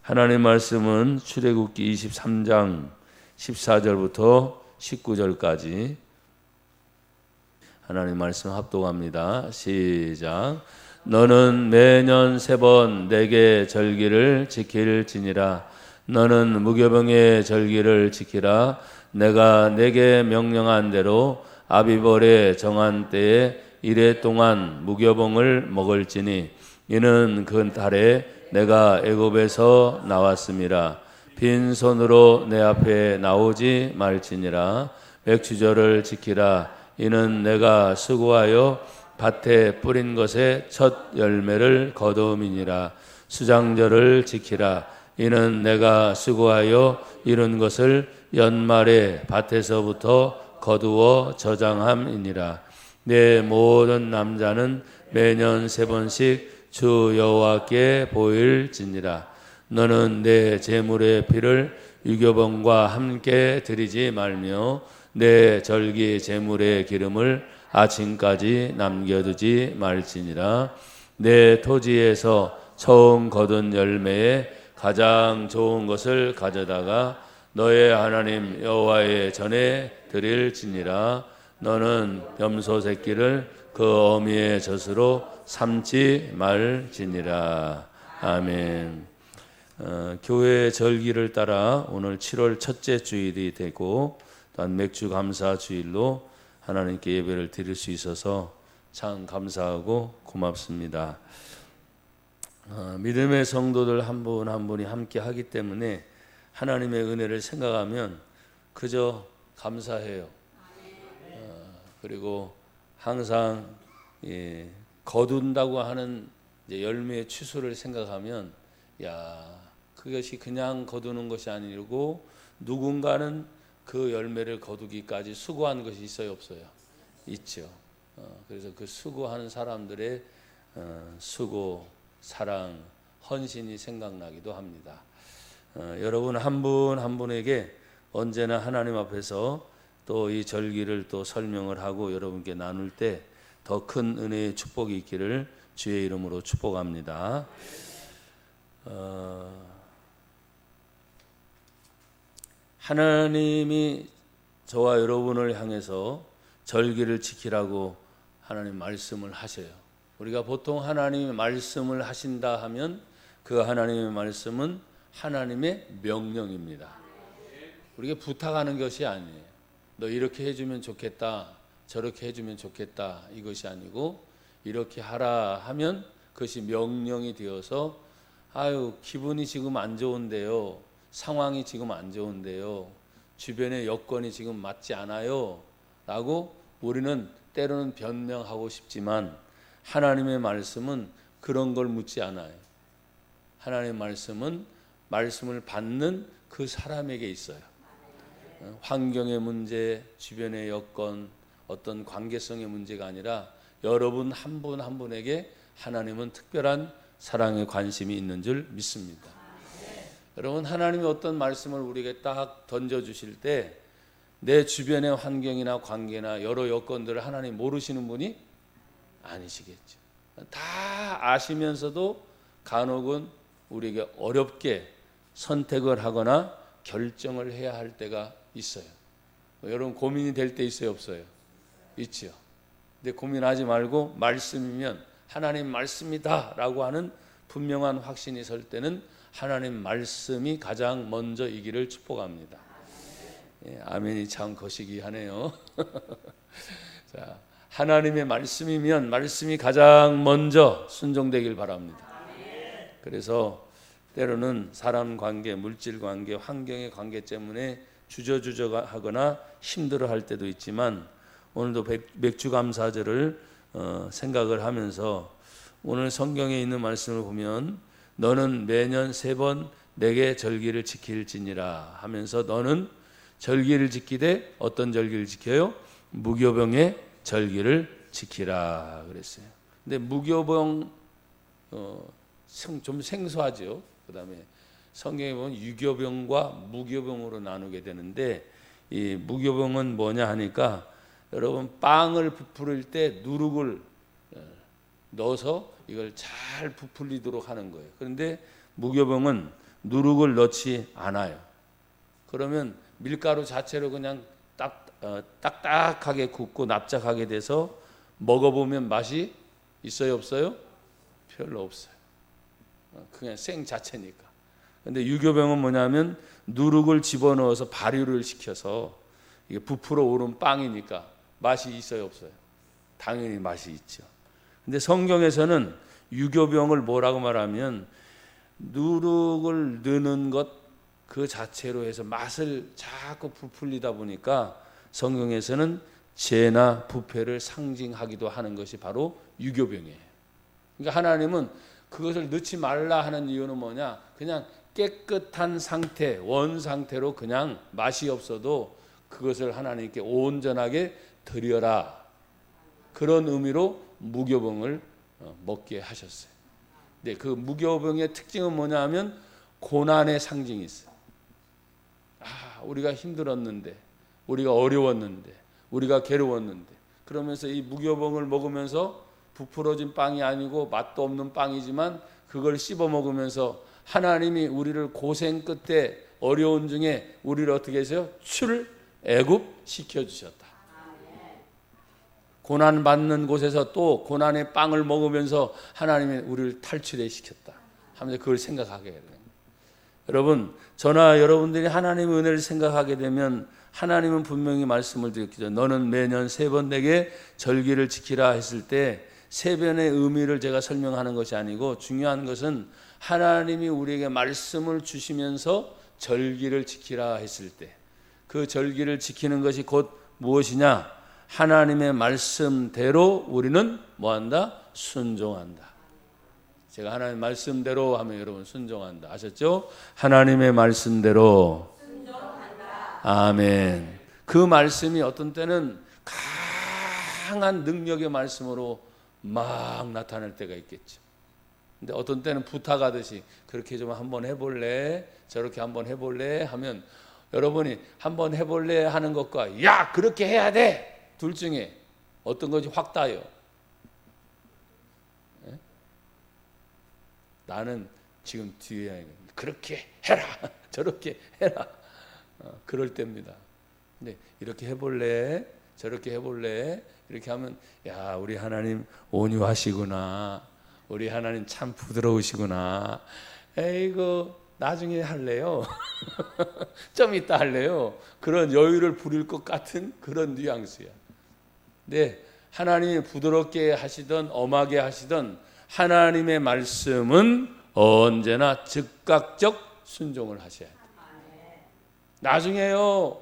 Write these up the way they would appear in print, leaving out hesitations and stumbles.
하나님 말씀은 출애굽기 23장 14절부터 19절까지 하나님 말씀 합독합니다. 시작. 너는 매년 3번 내게 절기를 지킬지니라. 너는 무교병의 절기를 지키라. 내가 내게 명령한 대로 아비벌의 정한 때에 이래 동안 무교병을 먹을지니 이는 그 달에 내가 애굽에서 나왔음이라. 빈손으로 내 앞에 나오지 말지니라. 백주절을 지키라. 이는 내가 수고하여 밭에 뿌린 것의 첫 열매를 거두음이니라. 수장절을 지키라. 이는 내가 수고하여 이룬 것을 연말에 밭에서부터 거두어 저장함이니라. 내 모든 남자는 매년 3번씩 주 여호와께 보일지니라. 너는 내 제물의 피를 유교병과 함께 드리지 말며 내 절기 제물의 기름을 아침까지 남겨두지 말지니라. 내 토지에서 처음 거둔 열매에 가장 좋은 것을 가져다가 너의 하나님 여호와의 전에 드릴지니라. 너는 염소 새끼를 그 어미의 젖으로 삼지 말지니라. 아멘. 교회의 절기를 따라 오늘 7월 첫째 주일이 되고 또한 맥주 감사 주일로 하나님께 예배를 드릴 수 있어서 참 감사하고 고맙습니다. 믿음의 성도들 한 분 한 분이 함께 하기 때문에 하나님의 은혜를 생각하면 그저 감사해요. 그리고 항상 거둔다고 하는 열매의 취소를 생각하면 그것이 그냥 거두는 것이 아니고 누군가는 그 열매를 거두기까지 수고한 것이 있어요, 없어요? 있죠. 그래서 그 수고하는 사람들의 수고, 사랑, 헌신이 생각나기도 합니다. 여러분 한 분 한 분에게 언제나 하나님 앞에서 또 이 절기를 또 설명을 하고 여러분께 나눌 때 더 큰 은혜의 축복이 있기를 주의 이름으로 축복합니다. 하나님이 저와 여러분을 향해서 절기를 지키라고 하나님 말씀을 하셔요. 우리가 보통 하나님의 말씀을 하신다 하면 그 하나님의 말씀은 하나님의 명령입니다. 우리가 부탁하는 것이 아니에요. 너 이렇게 해주면 좋겠다, 저렇게 해주면 좋겠다, 이것이 아니고 이렇게 하라 하면 그것이 명령이 되어서 기분이 지금 안 좋은데요, 상황이 지금 안 좋은데요, 주변의 여건이 지금 맞지 않아요 라고 우리는 때로는 변명하고 싶지만 하나님의 말씀은 그런 걸 묻지 않아요. 하나님의 말씀은 말씀을 받는 그 사람에게 있어요. 환경의 문제, 주변의 여건, 어떤 관계성의 문제가 아니라 여러분 한 분 한 분에게 하나님은 특별한 사랑에 관심이 있는 줄 믿습니다. 여러분 하나님이 어떤 말씀을 우리에게 딱 던져주실 때 내 주변의 환경이나 관계나 여러 여건들을 하나님 모르시는 분이 아니시겠죠. 다 아시면서도 간혹은 우리에게 어렵게 선택을 하거나 결정을 해야 할 때가 있어요. 여러분 고민이 될 때 있어요, 없어요? 있죠. 근데 고민하지 말고 말씀이면 하나님 말씀이다 라고 하는 분명한 확신이 설 때는 하나님 말씀이 가장 먼저 이기를 축복합니다. 아멘이 참 거시기하네요. 자, 하나님의 말씀이면 말씀이 가장 먼저 순종되길 바랍니다. 그래서 때로는 사람 관계, 물질 관계, 환경의 관계 때문에 주저하거나 힘들어할 때도 있지만 오늘도 맥주 감사절을 생각을 하면서 오늘 성경에 있는 말씀을 보면 너는 매년 3번 내게 절기를 지킬지니라 하면서 너는 절기를 지키되 어떤 절기를 지켜요? 무교병의 절기를 지키라 그랬어요. 근데 무교병 좀 생소하죠. 그 다음에 성경에 보면 유교병과 무교병으로 나누게 되는데 이 무교병은 뭐냐 하니까 여러분 빵을 부풀릴 때 누룩을 넣어서 이걸 잘 부풀리도록 하는 거예요. 그런데 무교병은 누룩을 넣지 않아요. 그러면 밀가루 자체로 그냥 딱딱하게 굽고 납작하게 돼서 먹어보면 맛이 있어요, 없어요? 별로 없어요. 그냥 생 자체니까. 근데 유교병은 뭐냐면 누룩을 집어넣어서 발효를 시켜서 이게 부풀어 오른 빵이니까 맛이 있어요, 없어요? 당연히 맛이 있죠. 근데 성경에서는 유교병을 뭐라고 말하면 누룩을 넣는 것 그 자체로 해서 맛을 자꾸 부풀리다 보니까 성경에서는 죄나 부패를 상징하기도 하는 것이 바로 유교병이에요. 그러니까 하나님은 그것을 넣지 말라 하는 이유는 뭐냐? 그냥 깨끗한 상태, 원 상태로 그냥 맛이 없어도 그것을 하나님께 온전하게 드려라. 그런 의미로 무교병을 먹게 하셨어요. 근데 그 무교병의 특징은 뭐냐 하면 고난의 상징이 있어요. 우리가 힘들었는데, 우리가 어려웠는데, 우리가 괴로웠는데, 그러면서 이 무교병을 먹으면서 부풀어진 빵이 아니고 맛도 없는 빵이지만 그걸 씹어 먹으면서 하나님이 우리를 고생 끝에 어려운 중에 우리를 어떻게 해서요? 출애굽 시켜주셨다. 고난받는 곳에서 또 고난의 빵을 먹으면서 하나님이 우리를 탈출해 시켰다 하면서 그걸 생각하게 돼요. 여러분, 저나 여러분들이 하나님의 은혜를 생각하게 되면 하나님은 분명히 말씀을 드렸죠. 너는 매년 3번 내게 절기를 지키라 했을 때 3번의 의미를 제가 설명하는 것이 아니고 중요한 것은 하나님이 우리에게 말씀을 주시면서 절기를 지키라 했을 때 그 절기를 지키는 것이 곧 무엇이냐? 하나님의 말씀대로 우리는 뭐한다? 순종한다. 제가 하나님의 말씀대로 하면 여러분 순종한다. 아셨죠? 하나님의 말씀대로 순종한다. 아멘. 그 말씀이 어떤 때는 강한 능력의 말씀으로 막 나타날 때가 있겠죠. 근데 어떤 때는 부탁하듯이 그렇게 좀 한번 해볼래? 저렇게 한번 해볼래? 하면 여러분이 한번 해볼래 하는 것과 야 그렇게 해야 돼! 둘 중에 어떤 것이 확 따요? 나는 지금 뒤에 그렇게 해라 저렇게 해라 그럴 때입니다. 근데 이렇게 해볼래 저렇게 해볼래 이렇게 하면 야 우리 하나님 온유하시구나 우리 하나님 참 부드러우시구나 에이구 나중에 할래요 좀 이따 할래요 그런 여유를 부릴 것 같은 그런 뉘앙스야. 근데 하나님이 부드럽게 하시던 엄하게 하시던 하나님의 말씀은 언제나 즉각적 순종을 하셔야 돼요. 나중에요.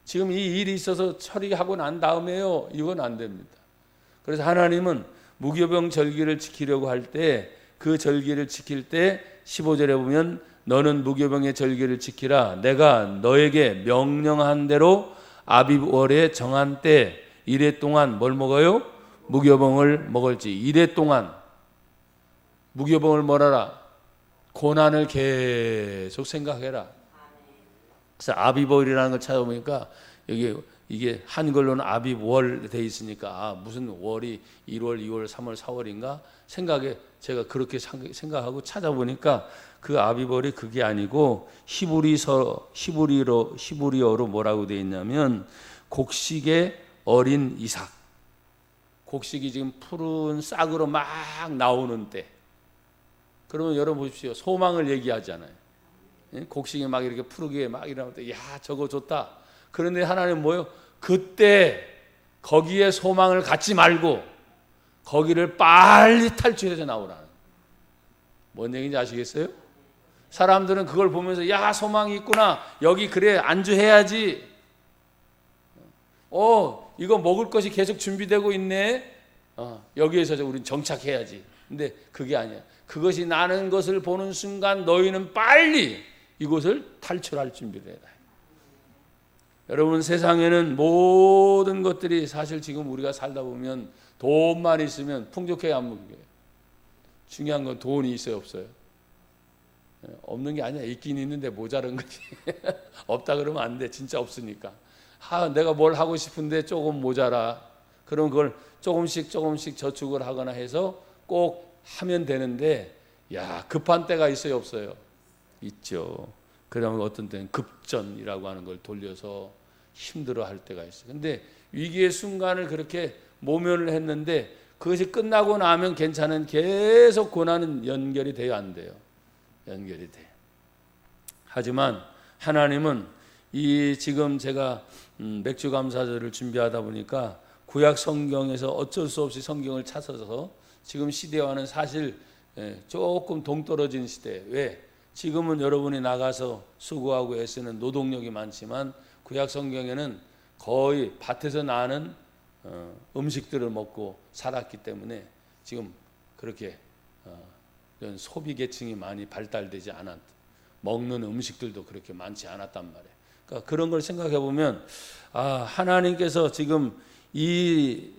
지금 이 일이 있어서 처리하고 난 다음에요. 이건 안 됩니다. 그래서 하나님은 무교병 절기를 지키려고 할 때 그 절기를 지킬 때 15절에 보면 너는 무교병의 절기를 지키라. 내가 너에게 명령한 대로 아비월에 정한 때 이래 동안 뭘 먹어요? 무교병을 먹을지. 이래 동안 무교병을 뭐라라? 고난을 계속 생각해라. 그래서 아비월이라는 걸 찾아보니까 이게 한글로는 아비월 돼 있으니까 무슨 월이 1월, 2월, 3월, 4월인가 생각에 제가 그렇게 생각하고 찾아보니까 그 아비월이 그게 아니고 히브리어로 뭐라고 돼 있냐면 곡식의 어린 이삭. 곡식이 지금 푸른 싹으로 막 나오는 때. 그러면 여러분 보십시오. 소망을 얘기하잖아요. 곡식이 막 이렇게 푸르게 막 이러면 야 저거 좋다. 그런데 하나님 뭐요? 그때 거기에 소망을 갖지 말고 거기를 빨리 탈출해서 나오라는. 뭔 얘기인지 아시겠어요? 사람들은 그걸 보면서 야 소망이 있구나. 여기 그래 안주해야지. 이거 먹을 것이 계속 준비되고 있네. 여기에서 우리는 정착해야지. 근데 그게 아니야. 그것이 나는 것을 보는 순간 너희는 빨리 이곳을 탈출할 준비를 해라. 여러분 세상에는 모든 것들이 사실 지금 우리가 살다 보면 돈만 있으면 풍족해야 안 풍족해요. 중요한 건 돈이 있어요 없어요? 없는 게 아니야. 있긴 있는데 모자란 거지. 없다 그러면 안 돼. 진짜 없으니까. 내가 뭘 하고 싶은데 조금 모자라. 그럼 그걸 조금씩 저축을 하거나 해서 꼭 하면 되는데 야 급한 때가 있어요 없어요? 있죠. 그러면 어떤 때는 급전이라고 하는 걸 돌려서 힘들어할 때가 있어요. 근데 위기의 순간을 그렇게 모면을 했는데 그것이 끝나고 나면 괜찮은, 계속 고난은 연결이 돼요, 안 돼요? 연결이 돼요. 하지만 하나님은 이 지금 제가 맥주 감사절을 준비하다 보니까 구약 성경에서 어쩔 수 없이 성경을 찾아서 지금 시대와는 사실 조금 동떨어진 시대. 왜? 지금은 여러분이 나가서 수고하고 애쓰는 노동력이 많지만 구약 성경에는 거의 밭에서 나는 음식들을 먹고 살았기 때문에 지금 그렇게 이런 소비 계층이 많이 발달되지 않았, 먹는 음식들도 그렇게 많지 않았단 말이에요. 그러니까 그런 걸 생각해 보면 하나님께서 지금 이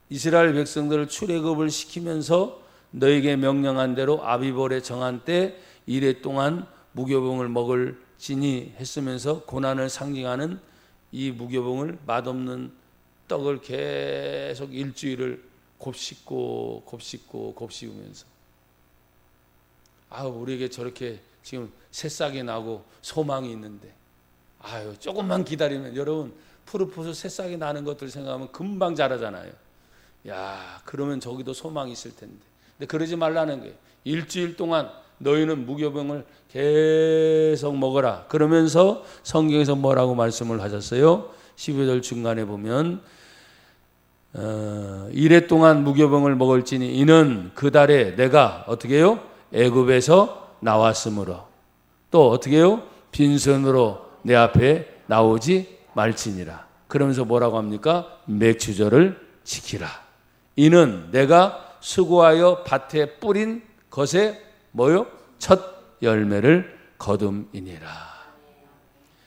이스라엘 백성들을 출애굽을 시키면서 너에게 명령한 대로 아비벌에 정한 때 이레 동안 무교병을 먹을지니 했으면서 고난을 상징하는 이 무교병을, 맛없는 떡을 계속 일주일을 곱씹고 곱씹으면서 우리에게 저렇게 지금 새싹이 나고 소망이 있는데 조금만 기다리면, 여러분 푸르푸르 새싹이 나는 것들 생각하면 금방 자라잖아요. 그러면 저기도 소망이 있을 텐데. 근데 그러지 말라는 거예요. 일주일 동안 너희는 무교병을 계속 먹어라. 그러면서 성경에서 뭐라고 말씀을 하셨어요? 12절 중간에 보면 이래 동안 무교병을 먹을지니 이는 그 달에 내가 어떻게 해요? 애굽에서 나왔으므로. 또 어떻게 해요? 빈손으로 내 앞에 나오지 말지니라. 그러면서 뭐라고 합니까? 맥주절을 지키라. 이는 내가 수고하여 밭에 뿌린 것에 뭐요? 첫 열매를 거둠이니라.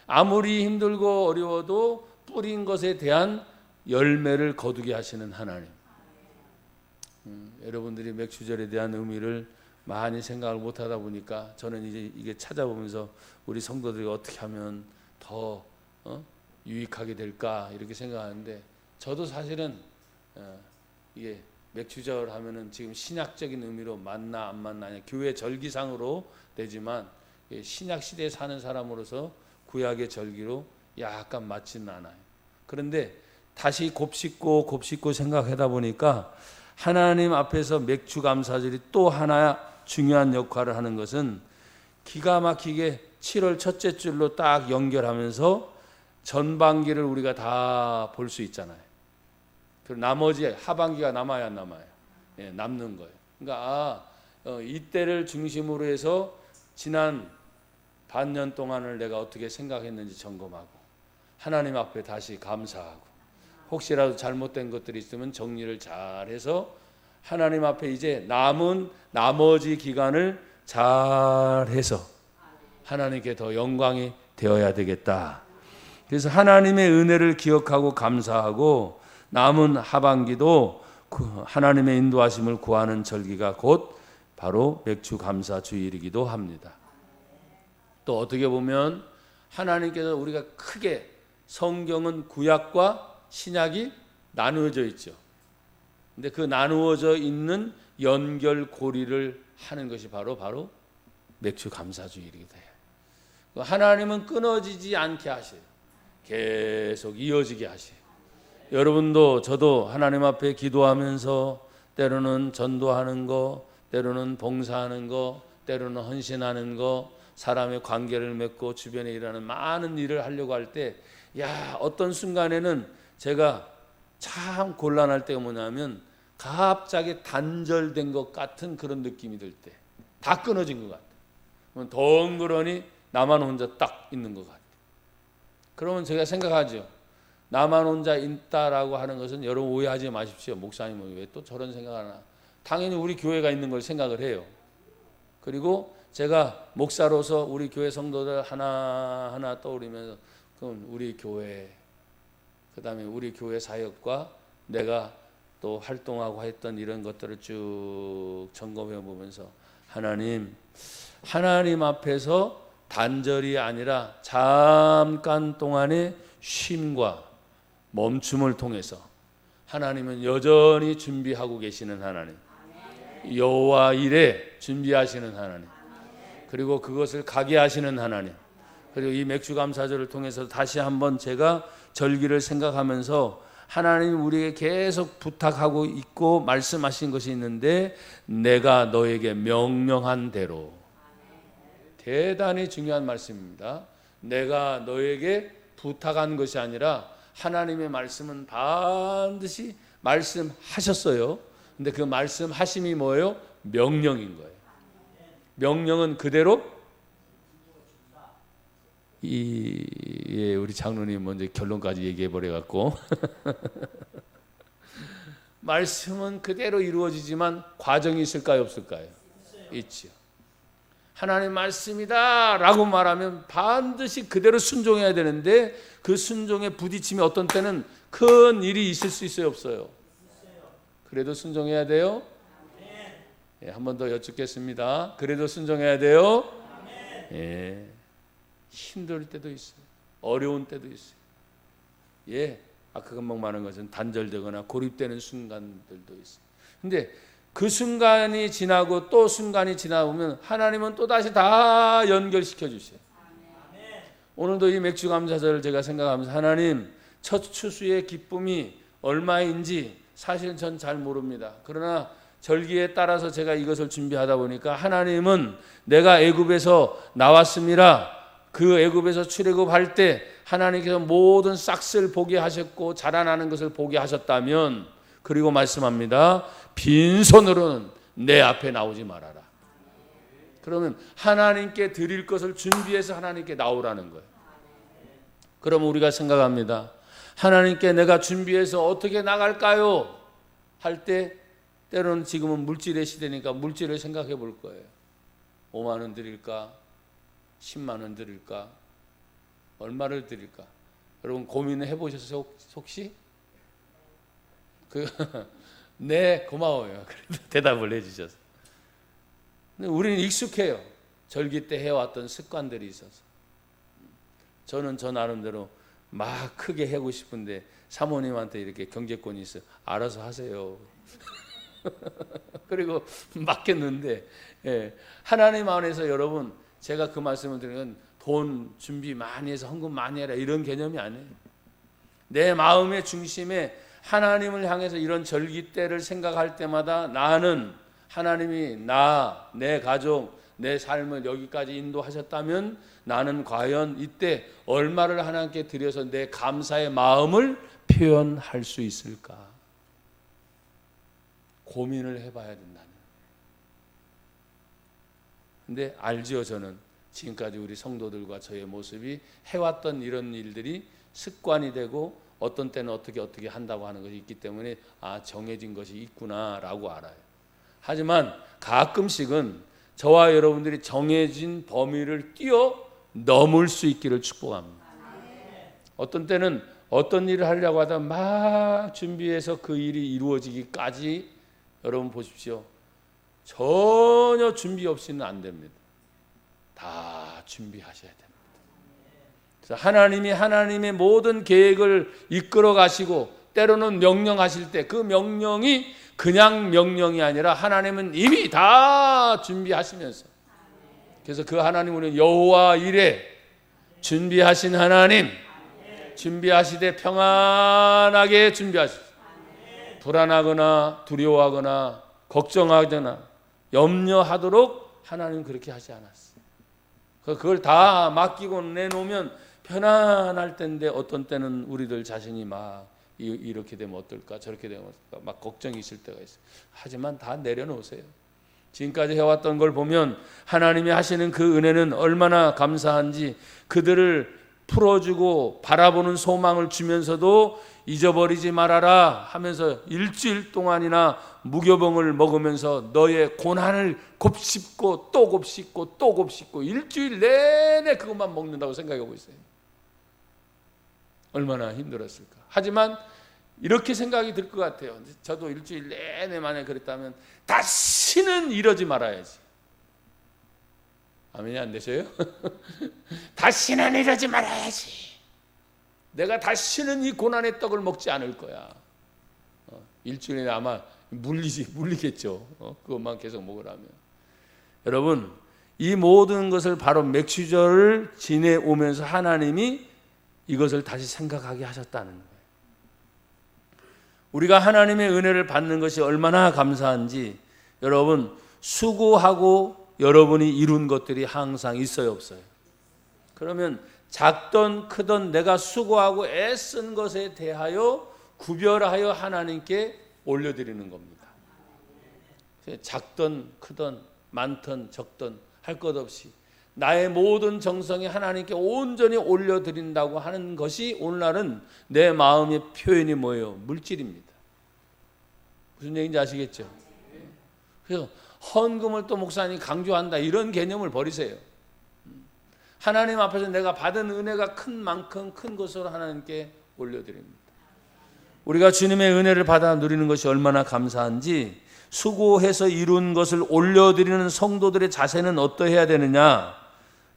아무리 힘들고 어려워도 뿌린 것에 대한 열매를 거두게 하시는 하나님. 여러분들이 맥주절에 대한 의미를 많이 생각을 못하다 보니까 저는 이제 이게 찾아보면서 우리 성도들이 어떻게 하면 더 유익하게 될까 이렇게 생각하는데, 저도 사실은 이게 맥주절 하면은 지금 신약적인 의미로 맞나 안 맞나, 교회 절기상으로 되지만 신약 시대에 사는 사람으로서 구약의 절기로 약간 맞지는 않아요. 그런데 다시 곱씹고 생각하다 보니까 하나님 앞에서 맥주 감사절이 또 하나 중요한 역할을 하는 것은, 기가 막히게 7월 첫째 줄로 딱 연결하면서 전반기를 우리가 다 볼 수 있잖아요. 그리고 나머지 하반기가 남아야 안 남아요? 남는 거예요. 그러니까 이때를 중심으로 해서 지난 반년 동안을 내가 어떻게 생각했는지 점검하고 하나님 앞에 다시 감사하고, 혹시라도 잘못된 것들이 있으면 정리를 잘해서 하나님 앞에 이제 남은 나머지 기간을 잘해서 하나님께 더 영광이 되어야 되겠다. 그래서 하나님의 은혜를 기억하고 감사하고 남은 하반기도 하나님의 인도하심을 구하는 절기가 곧 바로 맥주 감사 주일이기도 합니다. 또 어떻게 보면 하나님께서, 우리가 크게 성경은 구약과 신약이 나누어져 있죠. 근데 그 나누어져 있는 연결고리를 하는 것이 바로 맥주 감사 주일이기도 해요. 하나님은 끊어지지 않게 하세요. 계속 이어지게 하세요. 여러분도 저도 하나님 앞에 기도하면서 때로는 전도하는 거, 때로는 봉사하는 거, 때로는 헌신하는 거, 사람의 관계를 맺고 주변에 일하는 많은 일을 하려고 할 때, 어떤 순간에는 제가 참 곤란할 때가 뭐냐면 갑자기 단절된 것 같은 그런 느낌이 들 때, 다 끊어진 것 같아요. 덩그러니 나만 혼자 딱 있는 것 같아요. 그러면 제가 생각하죠. 나만 혼자 있다라고 하는 것은, 여러분 오해하지 마십시오. 목사님은 왜 또 저런 생각을 하나. 당연히 우리 교회가 있는 걸 생각을 해요. 그리고 제가 목사로서 우리 교회 성도들 하나하나 떠오르면서, 그럼 우리 교회, 그 다음에 우리 교회 사역과 내가 또 활동하고 했던 이런 것들을 쭉 점검해 보면서, 하나님 앞에서 단절이 아니라 잠깐 동안의 쉼과 멈춤을 통해서 하나님은 여전히 준비하고 계시는 하나님, 여호와 일에 준비하시는 하나님. 그리고 그것을 가게 하시는 하나님. 그리고 이 맥주감사절을 통해서 다시 한번 제가 절기를 생각하면서 하나님 우리에게 계속 부탁하고 있고 말씀하신 것이 있는데, 내가 너에게 명령한 대로. 대단히 중요한 말씀입니다. 내가 너에게 부탁한 것이 아니라 하나님의 말씀은 반드시 말씀하셨어요. 근데 그 말씀하심이 뭐예요? 명령인 거예요. 명령은 그대로 우리 장로님 먼저 결론까지 얘기해 버려 갖고 말씀은 그대로 이루어지지만 과정이 있을까요, 없을까요? 있죠. 하나님 말씀이다 라고 말하면 반드시 그대로 순종해야 되는데, 그 순종에 부딪힘이 어떤 때는 큰 일이 있을 수 있어요, 없어요? 그래도 순종해야 돼요? 예, 한 번 더 여쭙겠습니다. 그래도 순종해야 돼요? 예, 힘들 때도 있어요. 어려운 때도 있어요. 예, 아까 금방 말한 것은 단절되거나 고립되는 순간들도 있어요. 근데 그 순간이 지나고 또 순간이 지나보면 하나님은 또 다시 다 연결시켜 주세요. 오늘도 이 맥주감사절을 제가 생각하면서, 하나님 첫 추수의 기쁨이 얼마인지 사실은 전 잘 모릅니다. 그러나 절기에 따라서 제가 이것을 준비하다 보니까 하나님은 내가 애굽에서 나왔습니다. 그 애굽에서 출애굽할 때 하나님께서 모든 싹을 보게 하셨고 자라나는 것을 보게 하셨다면, 그리고 말씀합니다. 빈손으로는 내 앞에 나오지 말아라. 그러면 하나님께 드릴 것을 준비해서 하나님께 나오라는 거예요. 그러면 우리가 생각합니다. 하나님께 내가 준비해서 어떻게 나갈까요? 할 때 때로는 지금은 물질의 시대니까 물질을 생각해 볼 거예요. 5만 원 드릴까? 10만 원 드릴까? 얼마를 드릴까? 여러분 고민해 보셨어요, 혹시? 네, 고마워요. 그래도 대답을 해주셔서. 근데 우리는 익숙해요. 절기 때 해왔던 습관들이 있어서. 저는 저 나름대로 막 크게 하고 싶은데 사모님한테 이렇게 경제권이 있어요. 알아서 하세요. 그리고 맡겼는데, 예, 하나님 안에서 여러분, 제가 그 말씀을 드리는 건 돈 준비 많이 해서 헌금 많이 해라 이런 개념이 아니에요. 내 마음의 중심에 하나님을 향해서 이런 절기 때를 생각할 때마다 나는 하나님이 내 가족, 내 삶을 여기까지 인도하셨다면 나는 과연 이때 얼마를 하나님께 드려서 내 감사의 마음을 표현할 수 있을까? 고민을 해봐야 된다는. 근데 알지요, 저는 지금까지 우리 성도들과 저의 모습이 해왔던 이런 일들이 습관이 되고 어떤 때는 어떻게 한다고 하는 것이 있기 때문에 정해진 것이 있구나라고 알아요. 하지만 가끔씩은 저와 여러분들이 정해진 범위를 뛰어넘을 수 있기를 축복합니다. 어떤 때는 어떤 일을 하려고 하다 막 준비해서 그 일이 이루어지기까지, 여러분 보십시오. 전혀 준비 없이는 안 됩니다. 다 준비하셔야 됩니다. 그래서 하나님이 하나님의 모든 계획을 이끌어 가시고 때로는 명령하실 때 그 명령이 그냥 명령이 아니라 하나님은 이미 다 준비하시면서, 그래서 그 하나님 우리는 여호와 이레, 준비하신 하나님, 준비하시되 평안하게 준비하시고, 불안하거나 두려워하거나 걱정하거나 염려하도록 하나님은 그렇게 하지 않았어요. 그걸 다 맡기고 내놓으면 편안할 텐데, 어떤 때는 우리들 자신이 막 이렇게 되면 어떨까, 저렇게 되면 어떨까, 막 걱정이 있을 때가 있어요. 하지만 다 내려놓으세요. 지금까지 해왔던 걸 보면 하나님이 하시는 그 은혜는 얼마나 감사한지, 그들을 풀어주고 바라보는 소망을 주면서도 잊어버리지 말아라 하면서 일주일 동안이나 무교병을 먹으면서 너의 고난을 곱씹고 또 곱씹고 또 곱씹고 일주일 내내 그것만 먹는다고 생각하고 있어요. 얼마나 힘들었을까. 하지만 이렇게 생각이 들 것 같아요. 저도 일주일 내내 만약 그랬다면 다시는 이러지 말아야지. 아멘이 안 되세요? 다시는 이러지 말아야지. 내가 다시는 이 고난의 떡을 먹지 않을 거야. 일주일에 아마 물리겠죠. 그것만 계속 먹으라면. 여러분, 이 모든 것을 바로 맥주절을 지내오면서 하나님이 이것을 다시 생각하게 하셨다는 거예요. 우리가 하나님의 은혜를 받는 것이 얼마나 감사한지 여러분, 수고하고 여러분이 이룬 것들이 항상 있어요, 없어요? 그러면 작든 크든 내가 수고하고 애쓴 것에 대하여 구별하여 하나님께 올려드리는 겁니다. 작든 크든 많든 적든 할 것 없이 나의 모든 정성이 하나님께 온전히 올려드린다고 하는 것이 오늘날은 내 마음의 표현이 뭐예요? 물질입니다. 무슨 얘기인지 아시겠죠? 그래서 헌금을 또 목사님이 강조한다 이런 개념을 버리세요. 하나님 앞에서 내가 받은 은혜가 큰 만큼 큰 것으로 하나님께 올려드립니다. 우리가 주님의 은혜를 받아 누리는 것이 얼마나 감사한지 수고해서 이룬 것을 올려드리는 성도들의 자세는 어떠해야 되느냐?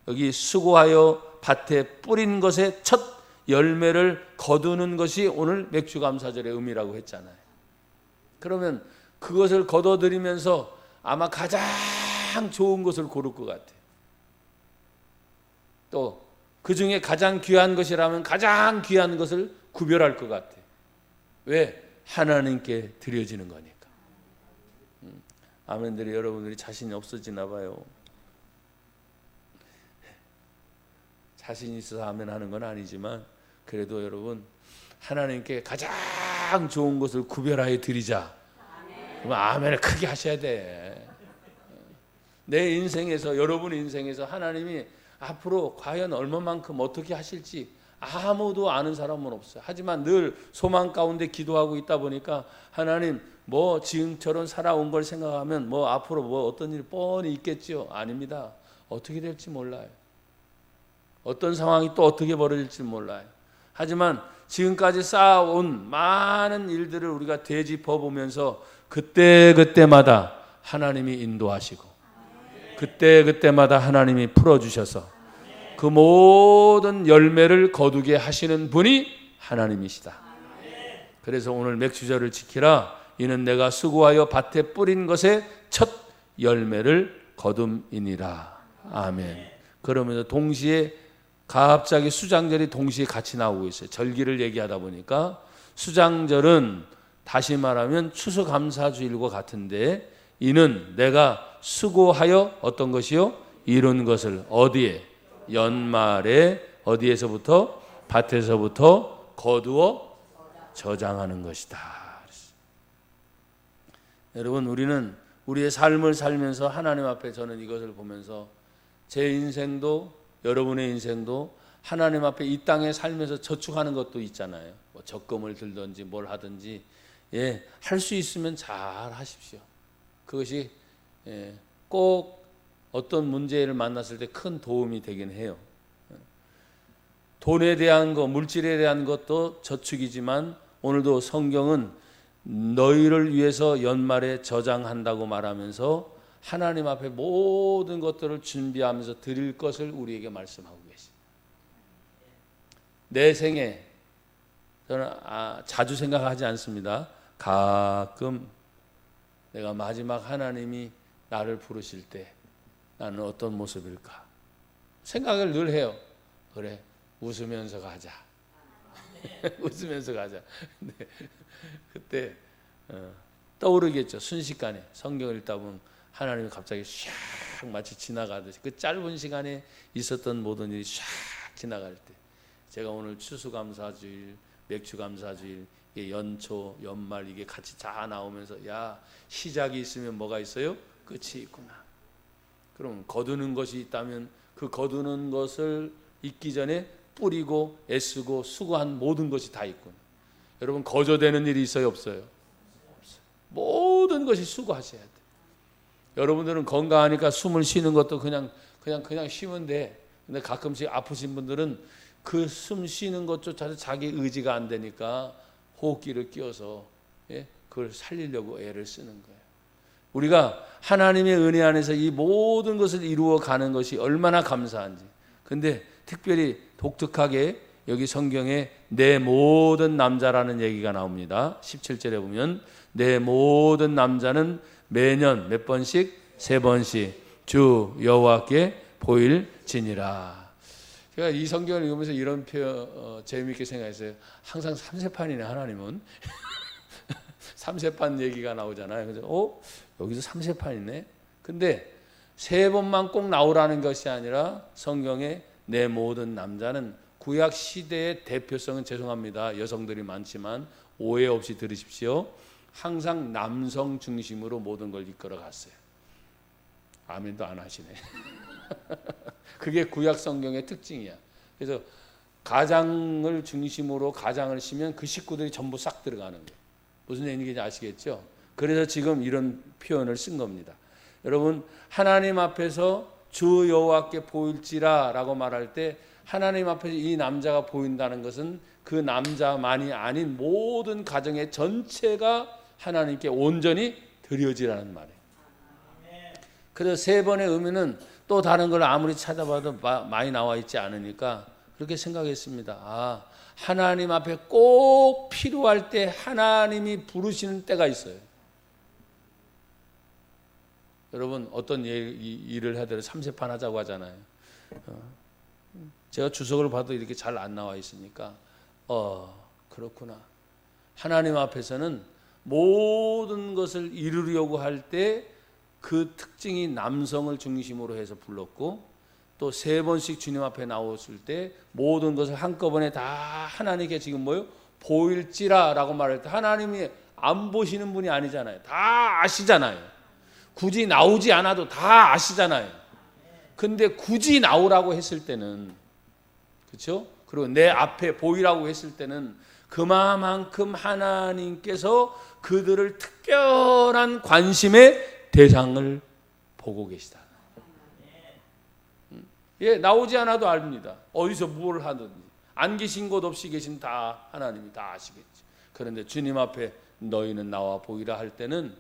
여기 수고하여 밭에 뿌린 것의 첫 열매를 거두는 것이 오늘 맥주감사절의 의미라고 했잖아요. 그러면 그것을 거둬들이면서 아마 가장 좋은 것을 고를 것 같아요. 또 그 중에 가장 귀한 것이라면 가장 귀한 것을 구별할 것 같아요. 왜? 하나님께 드려지는 거니까. 아멘들이 여러분들이 자신이 없어지나 봐요. 자신이 있어서 아멘 하는 건 아니지만 그래도 여러분 하나님께 가장 좋은 것을 구별하여 드리자. 그럼 아멘을 크게 하셔야 돼. 내 인생에서 여러분의 인생에서 하나님이 앞으로 과연 얼마만큼 어떻게 하실지 아무도 아는 사람은 없어요. 하지만 늘 소망 가운데 기도하고 있다 보니까 하나님 뭐 지금처럼 살아온 걸 생각하면 뭐 앞으로 뭐 어떤 일이 뻔히 있겠죠. 아닙니다. 어떻게 될지 몰라요. 어떤 상황이 또 어떻게 벌어질지 몰라요. 하지만 지금까지 쌓아온 많은 일들을 우리가 되짚어 보면서 그때마다 하나님이 인도하시고 그때마다 하나님이 풀어주셔서 그 모든 열매를 거두게 하시는 분이 하나님이시다. 그래서 오늘 맥주절을 지키라. 이는 내가 수고하여 밭에 뿌린 것의 첫 열매를 거둠이니라. 아멘. 그러면서 동시에 갑자기 수장절이 동시에 같이 나오고 있어요. 절기를 얘기하다 보니까 수장절은 다시 말하면 추수감사주일과 같은데 이는 내가 수고하여 어떤 것이요? 이룬 것을 어디에? 연말에 어디에서부터? 밭에서부터 거두어 저장하는 것이다. 여러분 우리는 우리의 삶을 살면서 하나님 앞에 저는 이것을 보면서 제 인생도 여러분의 인생도 하나님 앞에 이 땅에 살면서 저축하는 것도 있잖아요. 뭐 적금을 들든지 뭘 하든지 할 수 있으면 잘 하십시오. 그것이 꼭 어떤 문제를 만났을 때 큰 도움이 되긴 해요. 돈에 대한 것, 물질에 대한 것도 저축이지만 오늘도 성경은 너희를 위해서 연말에 저장한다고 말하면서 하나님 앞에 모든 것들을 준비하면서 드릴 것을 우리에게 말씀하고 계십니다. 내 생에 저는 자주 생각하지 않습니다. 가끔 내가 마지막 하나님이 나를 부르실 때 나는 어떤 모습일까 생각을 늘 해요. 그래, 웃으면서 가자. 웃으면서 가자. 근데 그때 떠오르겠죠. 순식간에 성경을 읽다 보면 하나님이 갑자기 샥 마치 지나가듯이 그 짧은 시간에 있었던 모든 일이 샥 지나갈 때 제가 오늘 추수감사주일, 맥주감사주일, 연초, 연말 이게 같이 다 나오면서 야, 시작이 있으면 뭐가 있어요? 끝이 있구나. 그럼 거두는 것이 있다면 그 거두는 것을 있기 전에 뿌리고 애쓰고 수고한 모든 것이 다 있구나. 여러분 거저되는 일이 있어요, 없어요? 없어요. 모든 것이 수고하셔야 돼요. 여러분들은 건강하니까 숨을 쉬는 것도 그냥 쉬면 돼. 근데 가끔씩 아프신 분들은 그 숨 쉬는 것조차도 자기 의지가 안 되니까 호흡기를 끼워서 그걸 살리려고 애를 쓰는 거예요. 우리가 하나님의 은혜 안에서 이 모든 것을 이루어 가는 것이 얼마나 감사한지. 근데 특별히 독특하게 여기 성경에 내 모든 남자라는 얘기가 나옵니다. 17절에 보면 내 모든 남자는 매년 몇 번씩? 3번씩 주 여호와께 보일지니라. 제가 이 성경을 읽으면서 이런 표현 재미있게 생각했어요. 항상 삼세판이네 하나님은. 삼세판 얘기가 나오잖아요. 그래서 여기서 삼세판이네. 근데 세 번만 꼭 나오라는 것이 아니라 성경에 내 모든 남자는 구약 시대의 대표성은, 죄송합니다, 여성들이 많지만 오해 없이 들으십시오. 항상 남성 중심으로 모든 걸 이끌어 갔어요. 아멘도 안 하시네. 그게 구약 성경의 특징이야. 그래서 가장을 중심으로 가장을 치면 그 식구들이 전부 싹 들어가는 거예요. 무슨 얘기인지 아시겠죠? 그래서 지금 이런 표현을 쓴 겁니다. 여러분, 하나님 앞에서 주 여호와께 보일지라 라고 말할 때 하나님 앞에서 이 남자가 보인다는 것은 그 남자만이 아닌 모든 가정의 전체가 하나님께 온전히 드려지라는 말이에요. 그래서 세 번의 의미는 또 다른 걸 아무리 찾아봐도 많이 나와 있지 않으니까 그렇게 생각했습니다. 하나님 앞에 꼭 필요할 때 하나님이 부르시는 때가 있어요. 여러분, 어떤 일을 하더라도 삼세판 하자고 하잖아요. 제가 주석을 봐도 이렇게 잘 안 나와 있으니까 그렇구나. 하나님 앞에서는 모든 것을 이루려고 할 때 그 특징이 남성을 중심으로 해서 불렀고, 또 세 번씩 주님 앞에 나왔을 때 모든 것을 한꺼번에 다 하나님께 지금 보일지라 라고 말할 때 하나님이 안 보시는 분이 아니잖아요. 다 아시잖아요. 굳이 나오지 않아도 다 아시잖아요. 근데 굳이 나오라고 했을 때는, 그렇죠? 그리고 내 앞에 보이라고 했을 때는 그만큼 하나님께서 그들을 특별한 관심의 대상을 보고 계시다. 예, 나오지 않아도 압니다. 어디서 뭘 하든지. 안 계신 곳 없이 계신 다 하나님이 다 아시겠지. 그런데 주님 앞에 너희는 나와 보이라 할 때는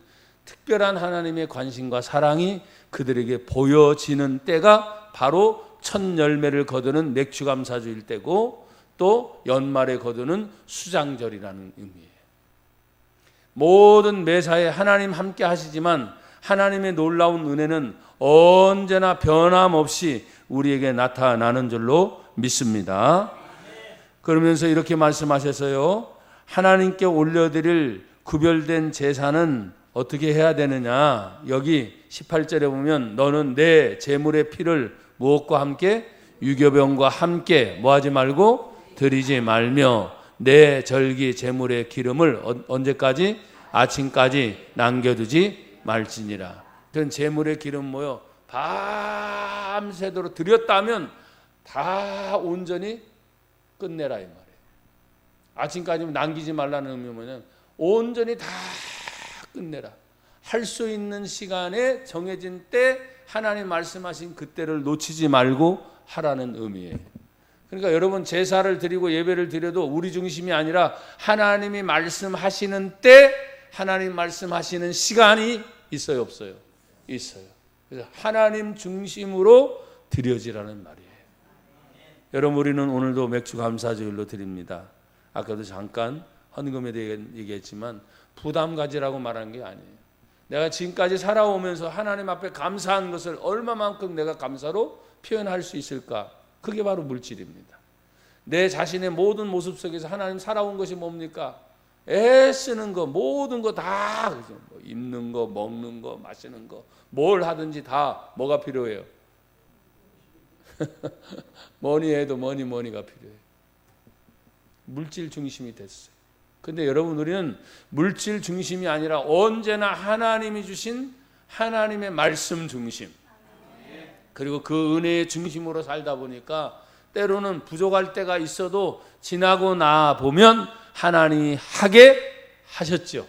특별한 하나님의 관심과 사랑이 그들에게 보여지는 때가 바로 첫 열매를 거두는 맥주감사주일 때고, 또 연말에 거두는 수장절이라는 의미예요. 모든 매사에 하나님 함께 하시지만 하나님의 놀라운 은혜는 언제나 변함없이 우리에게 나타나는 줄로 믿습니다. 그러면서 이렇게 말씀하셔서요, 하나님께 올려드릴 구별된 제사는 어떻게 해야 되느냐. 여기 18절에 보면 너는 내 제물의 피를 무엇과 함께? 유교병과 함께 뭐하지 말고 드리지 말며 내 절기 제물의 기름을 언제까지? 아침까지 남겨두지 말지니라. 그런 제물의 기름 밤새도록 드렸다면 다 온전히 끝내라 이 말이에요. 아침까지 남기지 말라는 의미는 뭐냐면 온전히 다 끝내라. 할 수 있는 시간에 정해진 때 하나님 말씀하신 그때를 놓치지 말고 하라는 의미예요. 그러니까 여러분, 제사를 드리고 예배를 드려도 우리 중심이 아니라 하나님이 말씀하시는 때, 하나님 말씀하시는 시간이 있어요, 없어요? 있어요. 그래서 하나님 중심으로 드려지라는 말이에요. 여러분, 우리는 오늘도 맥주 감사주일로 드립니다. 아까도 잠깐 헌금에 대해 얘기했지만 부담 가지라고 말하는 게 아니에요. 내가 지금까지 살아오면서 하나님 앞에 감사한 것을 얼마만큼 내가 감사로 표현할 수 있을까? 그게 바로 물질입니다. 내 자신의 모든 모습 속에서 하나님 살아온 것이 뭡니까? 애쓰는 거, 모든 거 다, 입는 거, 먹는 거, 마시는 거, 뭘 하든지 다 뭐가 필요해요? 뭐니 해도 뭐니가 필요해요. 물질 중심이 됐어요. 근데 여러분, 우리는 물질 중심이 아니라 언제나 하나님이 주신 하나님의 말씀 중심, 그리고 그 은혜의 중심으로 살다 보니까 때로는 부족할 때가 있어도 지나고 나 보면 하나님이 하게 하셨죠.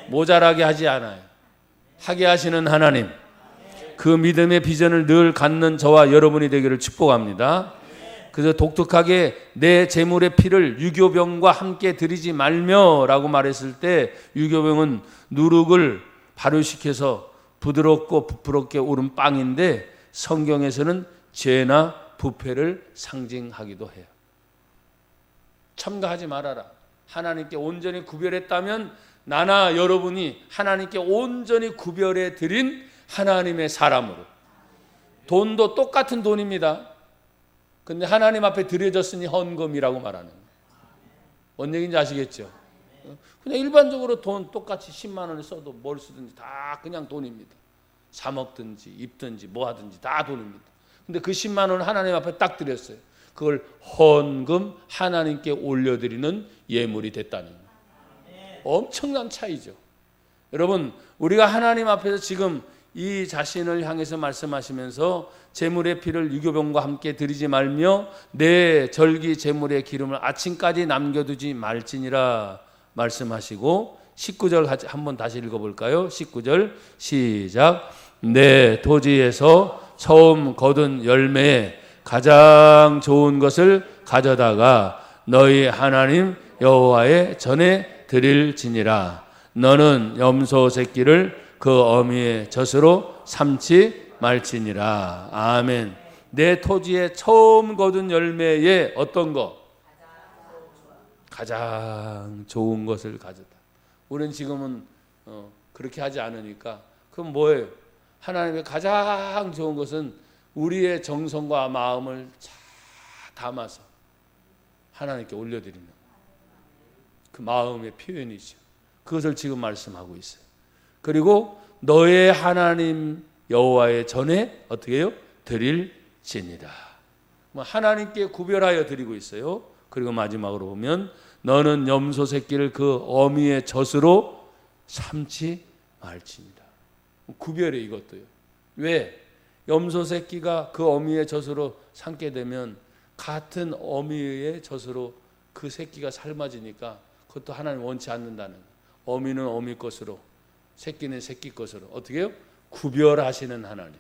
모자라게 하지 않아요. 하게 하시는 하나님, 그 믿음의 비전을 늘 갖는 저와 여러분이 되기를 축복합니다. 그래서 독특하게 내 제물의 피를 유교병과 함께 드리지 말며 라고 말했을 때, 유교병은 누룩을 발효시켜서 부드럽고 부풀었게 오른 빵인데 성경에서는 죄나 부패를 상징하기도 해요. 첨가하지 말아라. 하나님께 온전히 구별했다면 나나 여러분이 하나님께 온전히 구별해 드린 하나님의 사람으로, 돈도 똑같은 돈입니다. 근데 하나님 앞에 드려졌으니 헌금이라고 말하는 거예요. 뭔 얘기인지 아시겠죠? 그냥 일반적으로 돈 똑같이 10만 원을 써도 뭘 쓰든지 다 그냥 돈입니다. 사 먹든지 입든지 뭐 하든지 다 돈입니다. 근데 그 10만 원을 하나님 앞에 딱 드렸어요. 그걸 헌금 하나님께 올려드리는 예물이 됐다는 거예요. 엄청난 차이죠. 여러분, 우리가 하나님 앞에서 지금 이 자신을 향해서 말씀하시면서 제물의 피를 유교병과 함께 드리지 말며 내 절기 제물의 기름을 아침까지 남겨두지 말지니라 말씀하시고 19절 한번 다시 읽어볼까요? 19절 시작. 내 토지에서 처음 거둔 열매에 가장 좋은 것을 가져다가 너희 하나님 여호와의 전에 드릴지니라. 너는 염소 새끼를 그 어미의 젖으로 삼지 말지니라. 아멘. 내 토지에 처음 거둔 열매에 어떤 거? 가장 좋은 것을 가져다. 우리는 지금은 그렇게 하지 않으니까 그럼 뭐예요? 하나님의 가장 좋은 것은 우리의 정성과 마음을 담아서 하나님께 올려드리는 그 마음의 표현이죠. 그것을 지금 말씀하고 있어요. 그리고 너의 하나님 여호와의 전에 어떻게 해요? 드릴지니라. 하나님께 구별하여 드리고 있어요. 그리고 마지막으로 보면 너는 염소 새끼를 그 어미의 젖으로 삼지 말지니라. 구별해 이것도요. 왜? 염소 새끼가 그 어미의 젖으로 삼게 되면 같은 어미의 젖으로 그 새끼가 삶아지니까 그것도 하나님 원치 않는다는 거예요. 어미는 어미 것으로 새끼는 새끼 것으로 어떻게 해요? 구별하시는 하나님.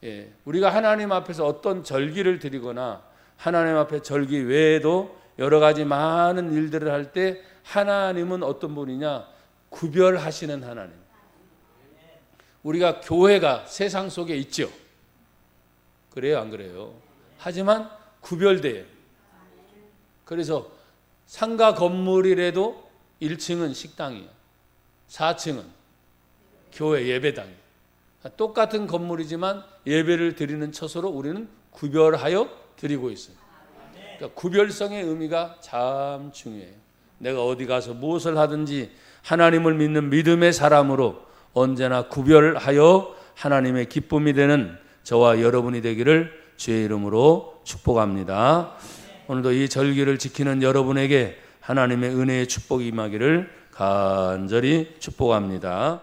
예, 우리가 하나님 앞에서 어떤 절기를 드리거나 하나님 앞에 절기 외에도 여러 가지 많은 일들을 할 때 하나님은 어떤 분이냐? 구별하시는 하나님. 우리가 교회가 세상 속에 있죠. 그래요, 안 그래요? 하지만 구별돼요. 그래서 상가 건물이라도 1층은 식당이에요. 4층은 교회 예배당이에요. 똑같은 건물이지만 예배를 드리는 처소로 우리는 구별하여 드리고 있어요. 그러니까 구별성의 의미가 참 중요해요. 내가 어디 가서 무엇을 하든지 하나님을 믿는 믿음의 사람으로 언제나 구별하여 하나님의 기쁨이 되는 저와 여러분이 되기를 주의 이름으로 축복합니다. 오늘도 이 절기를 지키는 여러분에게 하나님의 은혜의 축복이 임하기를 간절히 축복합니다.